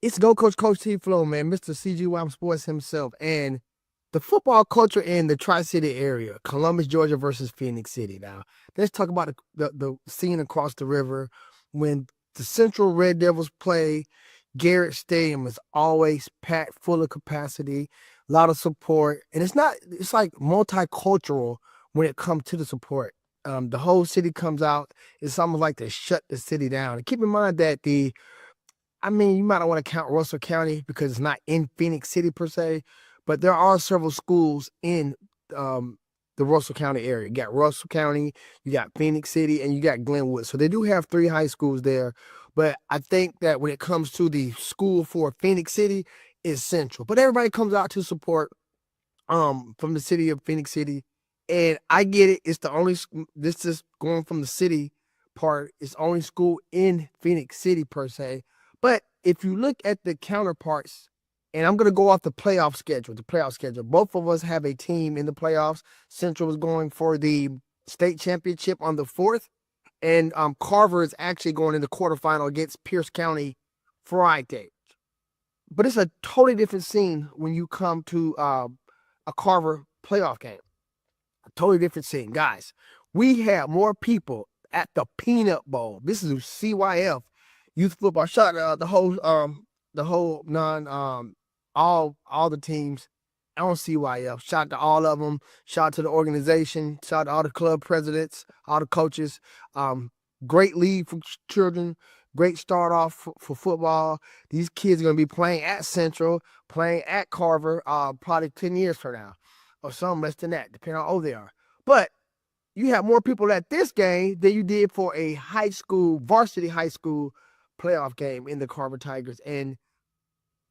It's Go Coach Coach T Flow, man, Mr. CGY Sports himself. And the football culture in the Tri-City area, Columbus, Georgia versus Phenix City. Now, let's talk about the scene across the river. When the Central Red Devils play, Garrett Stadium is always packed full of capacity, a lot of support. And it's like multicultural when it comes to the support. The whole city comes out. It's almost like they shut the city down. And keep in mind that you might not want to count Russell County because it's not in Phenix City per se, but there are several schools in the Russell County area. You got Russell County, you got Phenix City, and you got Glenwood. So they do have 3 high schools there. But I think that when it comes to the school for Phenix City, it's Central. But everybody comes out to support from the city of Phenix City. And I get it. It's the only, this is going from the city part. It's only school in Phenix City per se. But if you look at the counterparts, and I'm going to go off the playoff schedule, both of us have a team in the playoffs. Central is going for the state championship on the 4th, and Carver is actually going in the quarterfinal against Pierce County Friday. But it's a totally different scene when you come to a Carver playoff game. A totally different scene. Guys, we have more people at the Peanut Bowl. This is CYF youth football. Shout out the whole all the teams on CYF. Shout out to all of them. Shout out to the organization. Shout out to all the club presidents, all the coaches. Great lead for children. Great start off for football. These kids are going to be playing at Central, playing at Carver, probably 10 years from now, or some less than that, depending on how old they are. But you have more people at this game than you did for a high school, varsity high school playoff game in the Carver Tigers, and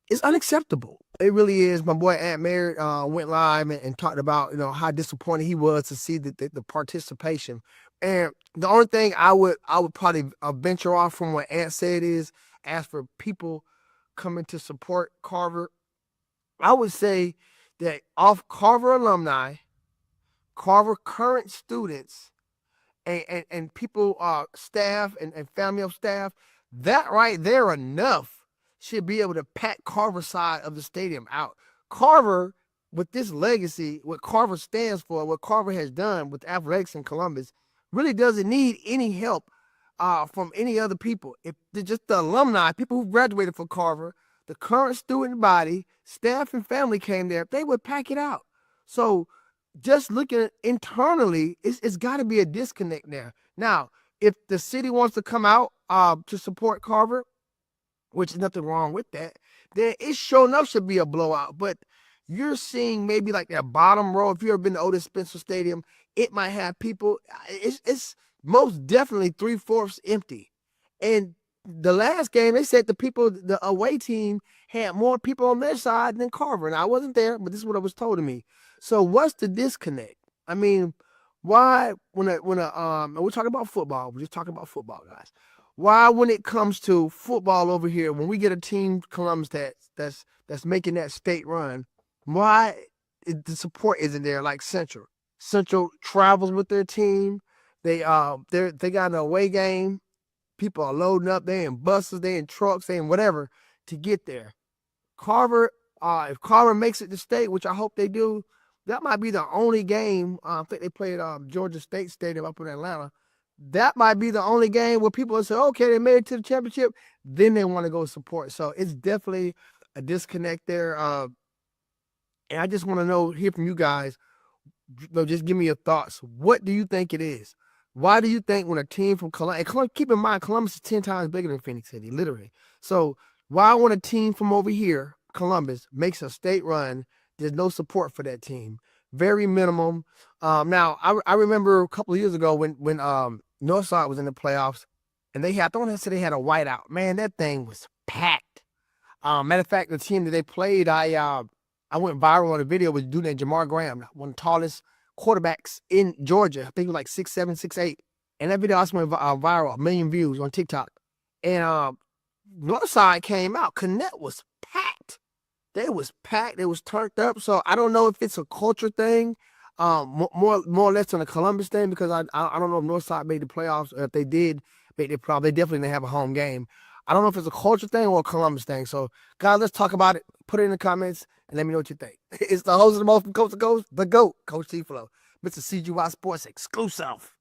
it's unacceptable. It really is. My boy Aunt Mary went live and talked about how disappointed he was to see the participation. And the only thing I would probably venture off from what Aunt said is, as for people coming to support Carver, I would say that off Carver alumni, Carver current students, and people, staff and family of staff, that right there enough should be able to pack Carver side of the stadium out. Carver, with this legacy, what Carver stands for, what Carver has done with athletics in Columbus, really doesn't need any help from any other people. If they're just the alumni, people who graduated from Carver, the current student body, staff and family came there, they would pack it out. So just looking internally, it's got to be a disconnect there. Now, if the city wants to come out to support Carver, which is nothing wrong with that, then it sure enough should be a blowout. But you're seeing maybe like that bottom row. If you've ever been to Otis Spencer Stadium, it might have people. It's most definitely 3/4 empty. And the last game, they said the away team had more people on their side than Carver. And I wasn't there, but this is what was told to me. So what's the disconnect? I mean, why we're talking about football, we're just talking about football, guys. Why, when it comes to football over here, when we get a team, Columbus, that's making that state run, why the support isn't there like Central? Central travels with their team. They got an away game. People are loading up. They in buses, they in trucks, they in whatever to get there. Carver, if Carver makes it to state, which I hope they do, that might be the only game. I think they played Georgia State Stadium up in Atlanta. That might be the only game where people will say, okay, they made it to the championship, then they want to go support. So it's definitely a disconnect there. And I just want to hear from you guys. Just give me your thoughts. What do you think it is? Why do you think when a team from Columbus, keep in mind, Columbus is 10 times bigger than Phenix City, literally. So why when a team from over here, Columbus, makes a state run, there's no support for that team? Very minimum. Now, I remember a couple of years ago when Northside was in the playoffs, and they had a whiteout. Man, that thing was packed. Matter of fact, the team that they played, I went viral on a video with a dude named Jamar Graham, one of the tallest quarterbacks in Georgia. I think he was like 6'7", 6'8". And that video also went viral, 1 million views on TikTok. And Northside came out. Connect was packed. They was packed. They was turned up. So I don't know if it's a culture thing, more or less on the Columbus thing, because I don't know if Northside made the playoffs, or if they did make the playoffs. They definitely didn't have a home game. I don't know if it's a culture thing or a Columbus thing. So, guys, let's talk about it. Put it in the comments and let me know what you think. It's the host of the most from coast to coast, the GOAT, Coach T Flow, Mr. CGY Sports exclusive.